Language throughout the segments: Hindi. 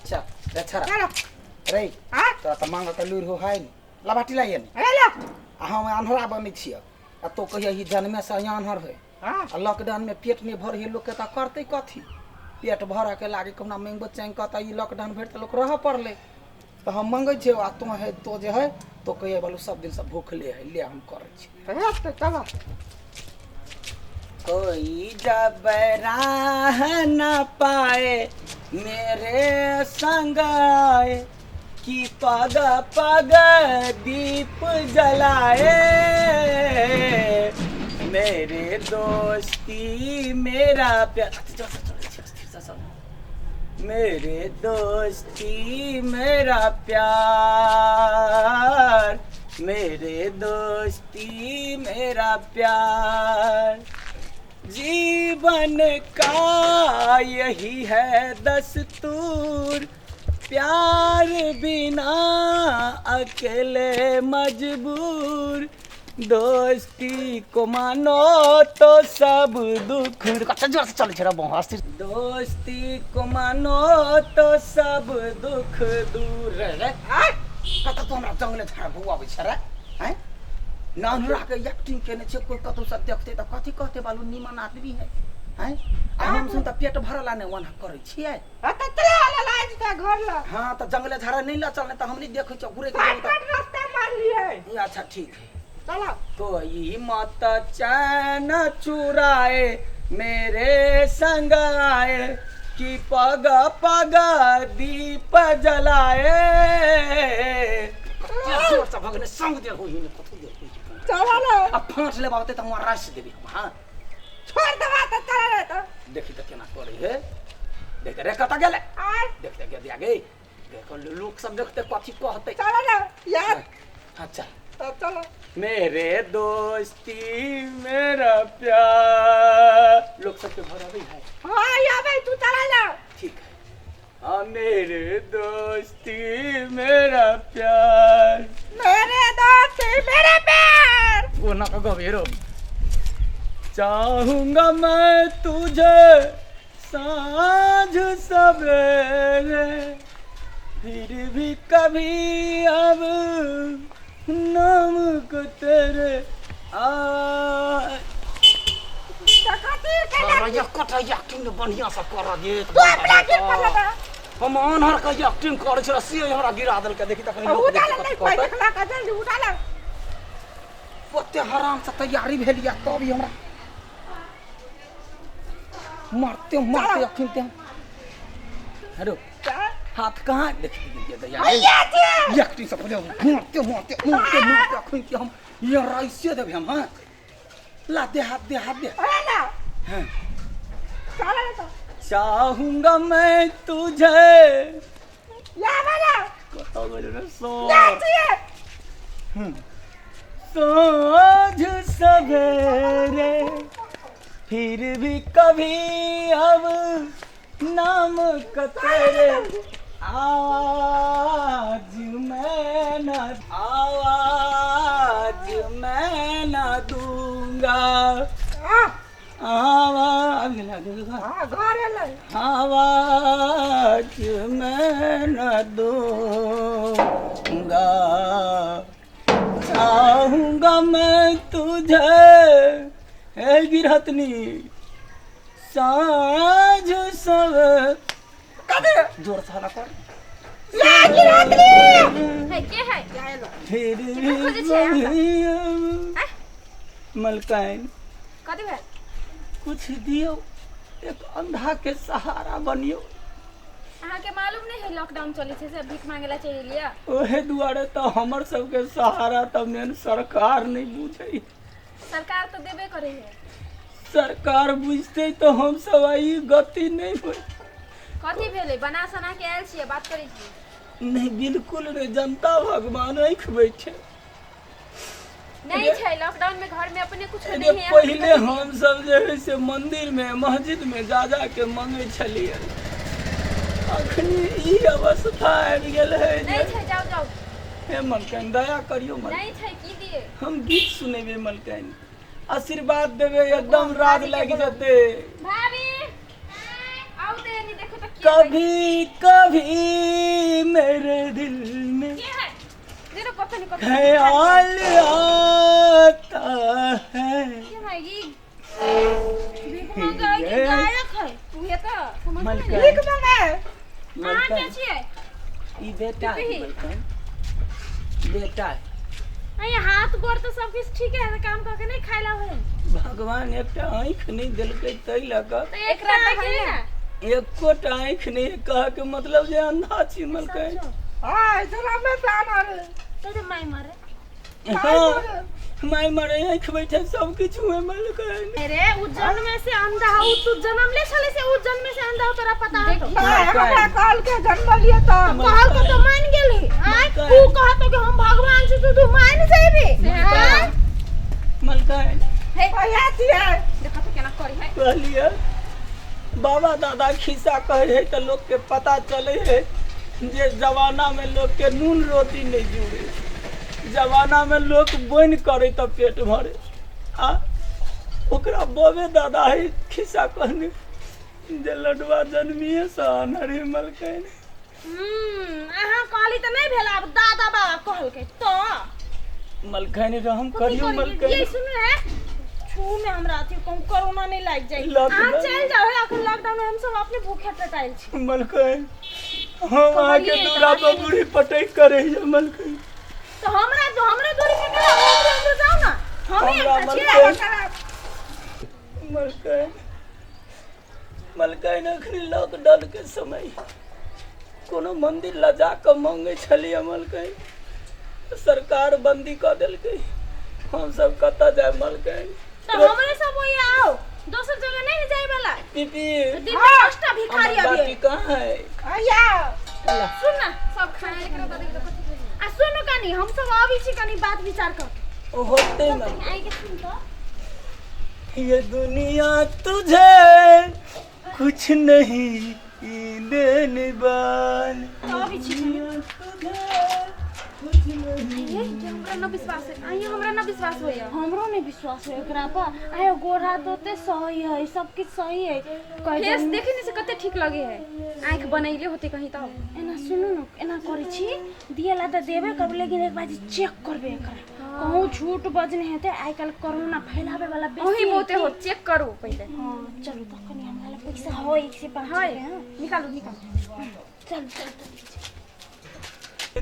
चल रे छरा चलो रे हां तोरा त मांग के लूर हो है लबाटी लाइए ने अरे लो हम अनहरा बनै छियै आ तो कहिया ही जन्मे से अनहर है हां आ लॉकडाउन में पेट नहीं भर है लोग के त करते कथी पेट भर के लागे कोना मंगबो चांग के त ई लॉकडाउन भर त लोग रह पड़ले तो हम मंगै छै आ तो है तो जे है तो कहिए बालू सब दिन से भूखले है ले हम करै छी अरे तो चलो कोई जब राह न पाए मेरे संग आए कि पग पग दीप जलाए मेरे दोस्ती मेरा प्यार मेरे दोस्ती मेरा प्यार मेरे दोस्ती मेरा प्यार जीवन का यही है दस्तूर प्यार बिना अकेले मजबूर दोस्ती को मानो तो सब दुख जोर से चल छरा बहुत दोस्ती को मानो तो सब दुख दूर रे कत तो हमरा जंगले छरा बुआ आबै छरा हैं नानुरा के एक्टिंग केने छै कोई कतौ से देखते त कथि कहते बालू निमन आदमी है हैं आ हम सुन त पेट भरला ने वना करै छियै आ त चले आला लाज त घर ला हां त जंगले झाड़ा नहीं ला चलने त हमनी देखै छ घुरे के कट रास्ता मार लिए अच्छा ठीक है चलो कोई मत चैन चुराए मेरे संग आए कि पग पग दीप जलाए जोर से भगने संग दे होई ने कथु दे चलो ना अब फांस ले बाते त हमरा रस देबी हां छोड़ दवा त चला रे तो देखी त केना करे हे देख रे कत गेले आ देखते के दिया गई देखो लोग सब देखते कथि कहते चलो ना यार अच्छा तो चलो मेरे दोस्ती मेरा प्यार लोग सबके भरा भी है हां या भाई तू चला ना ठीक है हाँ मेरे दोस्ती मेरा प्यार मेरे दोस्ती मेरे प्यार वो ना कहो हीरो चाहूंगा मैं तुझे साँझ सवेरे फिर भी कभी अब नाम को तेरे एक्टिंग बढ़िया से कर दे तू अपना के कर लगा हम अनहर के एक्टिंग करे छ रसी हमरा गिरा देल के देखी त कहीं लोग उठा ले कोई देखला का जल्दी उठा ले ओते हराम से तैयारी भेल या तब ही हमरा मारते मारते एक्टिंग ते हेलो हाथ कहाँ देखिए दया एक्टिंग से पहले मारते मारते मारते मारते एक्टिंग के हम ये राइसे देबे हम हां ला दे हाथ दे अरे ना हां चला तो चाहूंगा मैं तुझे या बना कतो बोले रे सो या चाहिए साँझ सवेरे फिर भी कभी अब नाम का तेरे आवाज मैं न दूंगा आवाज मैं न दूंगा चाहूंगा मैं तुझे हे गिरहतनी साँझ सवेरे कदे जोर से हला कर या गिरहतनी है के है जाएलो फिर खोजे छे भी मलकाइन कथि भेल कुछ दियो एक अंधा के सहारा बनियो अहाँ के मालूम नहीं है लॉकडाउन चले छे से भीख मांगेला चली लिया ओहे दुआरे तो हमर सबके सहारा तब ने सरकार नहीं बुझे सरकार तो देबे करे है सरकार बुझते तो हम सब आई गति नहीं हो कथि भेले बना सना के आयल छिए बात करै छी नहीं बिल्कुल रे जनता भगवान आँख बैठे नहीं छै लॉकडाउन में घर में अपने कुछ अरे नहीं है पहले हम सब जे है से मंदिर में मस्जिद में जा जा के मांगे छलिए अखनी ई अवस्था आबि गेल है नहीं छै जाओ जाओ हे मलकाइन दया करियो मन नहीं छै की दिए हम गीत सुनेबे मलकाइन आशीर्वाद देवे एकदम राग लग जते भाभी आओ तो ये नहीं देखो तो क्या कभी कभी मेरे दिल में है ये तो पता नहीं कब ख्याल आता है। क्या है ये भीख मांगा है कि गायक है तू ये तो समझ में मलका। नहीं भीख मांगे हां क्या चाहिए ई बेटा है मलकन, बेटा है। ये हाथ गोड़ तो सब कुछ ठीक है तो काम करके नहीं खाइला है भगवान एकटा आँख नहीं दिलकै तै लगा तो एक रात है ना एकोटा आँख नहीं कहा के मतलब जे अंधा छी मलकन। हां जरा में प्राण मारे तो माई मारे हाँ माय मरे आँख बैठे सब कुछ हुए मलकन। अरे उ जन्म में से अंधा हो तू जन्म ले साले से उ जन्म में से अंधा हो तोरा पता है तो हां हमरा काल के जन्म लिया तो कहल को तो मान गेली हां तू कहत कि हम भगवान से तू मान जाबे हां मलकन हे भैया छिए देखा तो केना करी है कहलिए बाबा दादा खिस्सा कहे है तो लोग के पता चले है जे जमाना में लोग के नून रोटी नहीं जुड़े, जमाना में लोग बन करे तो पेट भरे। आ ओकरा बबे दादा है खिस्सा कहने जे लडवा जन्मिए सन रे मलकन। अहाँ कहली त नहीं भेला अब दादा बाबा कहल के तो मलकन रहम करियो ये मलकन। सुन है छू में हमरा अथी कम कोरोना नहीं लाग जाए लॉकडाउन। आ चल जाओ है अखन लॉकडाउन में हम सब अपने भूखे टटाइल छी मलकन हम आके दूरा पर बूढ़ी पटक करे है मलकन। तो हमरा दूरी पे गेला हम जाओ ना हम हमरा एक मलकन मलकन मलकन अखनी लॉकडाउन के समय कोनो मंदिर ला जाके मांगे छलिए मलकन, सरकार बंदी कर देलकै, हम सब कतऽ जाए मलकन। तो हमरे सब वही आओ दोसर जगह नहीं जाए वाला पीपी दिन में 10टा भिखारी हमर अभी बाटी कहाँ है? आया सुन ना सब खाना लेकर बता दे तो आ सुनो कानी हम सब आवी छी कानी बात विचार कर ओ होते न आई के सुन तो ये दुनिया तुझे कुछ नहीं देने वाली, आवी छी कुछ नहीं। ये हमरा न विश्वास है आइए हमरा न विश्वास होया हमरो नहीं विश्वास है एकरा पर आयो गोरा दोते सही है सब कुछ सही है फेस देखे नहीं से कते ठीक लगे है आंख बनैले होते कहीं तो एना सुनु न एना करे छी दियाला त देबे करब लेकिन एक बार चेक करबे एकरा कहूं झूठ बजने हेते आइ काल कोरोना फैलावे वाला बेसी ओही बहुते हो चेक करू पहले हां चलो त कनी हमरा पैसा हो 1 से 5 है निकालो चल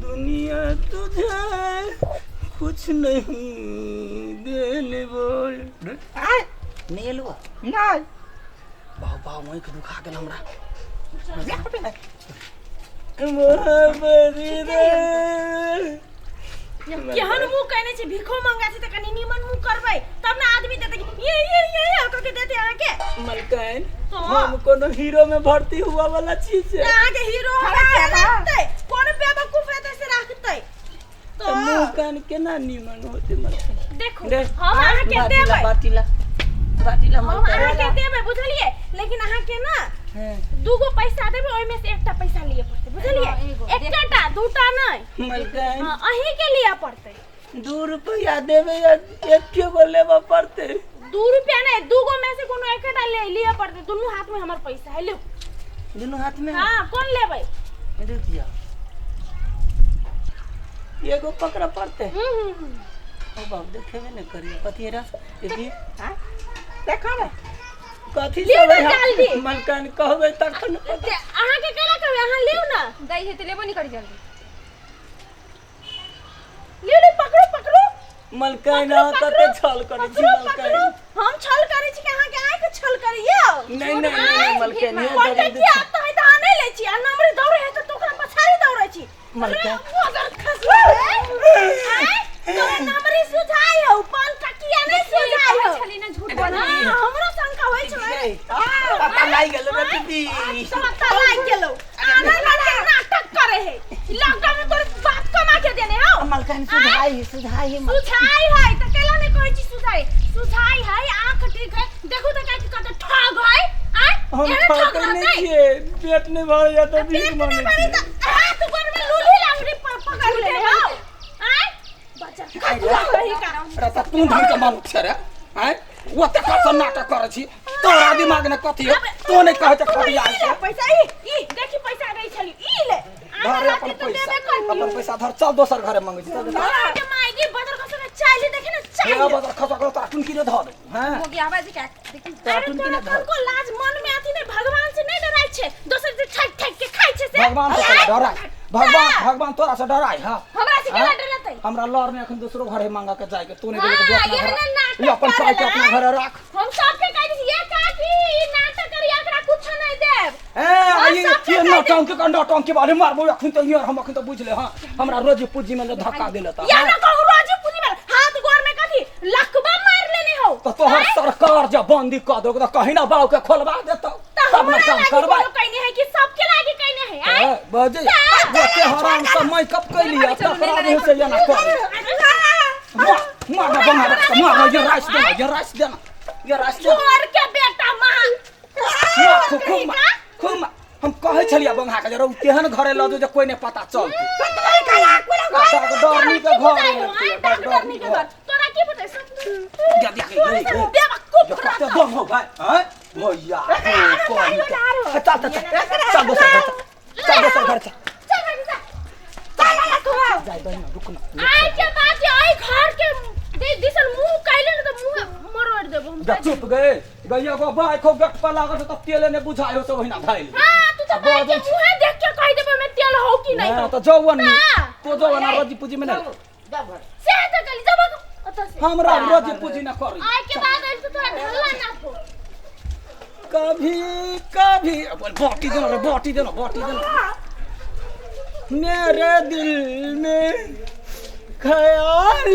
दुनिया तुझे कुछ नहीं देने वाली। आय नहीं एलुआ नहीं बाबा मोई के दुखा गेल हमरा मोहब्बती रे केहन मुंह कहने छे भिखो मांगा छे त कनी निमन मुंह करबै तब ना आदमी देते ये करके देते आके मलकन तो? हम कोनो हीरो में भर्ती हुआ वाला चीज है आगे हीरो रखते कौन बेवकूफ है से रखते तो मुंह कान केना निमन होते मलकन। देखो दे, हम आहा के देबै बाटीला बाटीला हम आहा के मलकन देबै बुझलिए लेकिन आहा के ना हैं दूगो पैसा देबै ओइ में से एकटा पैसा लिए पड़ते बुझलिए एकटा दूटा नहीं मलकन हां अही के लिए पड़ते 2 रुपया देवे या एक गो लेबा पड़ते 2 रुपया नहीं दूगो में से कोनो एकटा ले लिए पड़ते दोनों हाथ में हमर पैसा है लो दोनों हाथ में हां कौन लेबै रुपया एगो पकड़ा पड़ते ओ बाप देखेबे न करिए कथी रा देखी हां देखो रे कथी ले सब ना जल्दी। मलकन कहबे तखन पता। अहाँ के केला कहबै अहाँ लेउ ना दई है त लेबो नहीं करी जल्दी ले पकड़ो मलकन आ कते छल करे छी मलकन। हम छल करे छी कि अहाँ के आंख छल करियो नहीं मलकन ये कोटे दर्द की आता है त आ नहीं ले छी आ नंबर दौड़े है त तोकरा पछाड़ी दौड़े छी मलकन मगर खसले तो नंबर सुझाई हो पान टकिया नहीं सुझाई हो छली ना झूठ बना हमरा शंका होय छै पता लाग गेल रे दीदी पता लाग गेलो आना लगे नाटक करे है लॉकडाउन में तोर बाप कमा के देने हो मलकन सुझाई सुझाई है त केला ने कहै छी सुझाई है आंख ठीक है देखो त काहे कते ठग है हम ठग नहीं छिए पेट नहीं भर या तो भीख मांगे छी हाथ पर में लूली लांगड़ी पकड़ ले हो बच्चा रही का रे त तू धन के मानुक छ रे हैं ओते का नाटक करे छी तोरा दिमाग में कथी हो तो नहीं कहे त खटिया ले पैसा ई देखी पैसा नहीं छली ई ले धर अपन पैसा धर चल दोसर घरे मांगे छी चल के मायगी बदर कसम चाइले देखे ना ये चाइले बदर खसा कर तोरा टुनकी ने धर हां हो गया आवाज क्या देखी तोरा टुनकी ने धर को लाज मन में आती नहीं भगवान से नहीं डराई छे दोसर से ठक ठक के खाई छे से भगवान से डराई भगवान तोरा से डराई हां हमरा से केना डरतै हमरा लड़ में अखन दूसरो घरे मांगा के जाए के तू नहीं देले के अपना घर ये अपन पाई के अपना घरे रख हम सब के कह दी ये काकी ई नाटक करी एकरा कुछ नहीं देब ए आई के नटंक के बारे मारबो अखन तो यार हम अखन तो बुझले हां हमरा रोजी पूजी में धक्का देले त या ना कहू रोजी पूजी में हाथ गोर में कथी लखबा मार लेने हो तो तोहर सरकार जब बंदी क दो त कहीं ना बाव के खोलवा देतो तब ना काम करबा कहने है कि सबके लागे कहने है आय बजे के हराम समय कब कैलिया तकरा दे से ना कर मार ये राइस देना छोर के बेटा मां खूब हम कहे छलिया बंगा के जरा केहन घरे ल दो जे कोई ने पता चल डरनी के घर डरनी के घर तोरा की पता या देख बेवकूफ कते दम हो भाई हैं भैया चल दोसर घर चल जाय दही रुक ना आई के बात आई घर के दिसल मुंह काइले न त मुंह मरोड़ देबो हम जब चुप गए गैया को बाय को गट पर लागत त तेले ने बुझायो तो वहिना भाई हां तू तो बाई के मुंह देख के कह देबो मैं तेल हो कि नहीं तो जौवन में तो जौवन रोजी पूजी में नहीं से तो गली जब अत से हमरा रोजी पूजी ना करी आई के बाद आई तो तोरा ढल्ला ना हो कभी अपन बोटी देना मेरे दिल में ख्याल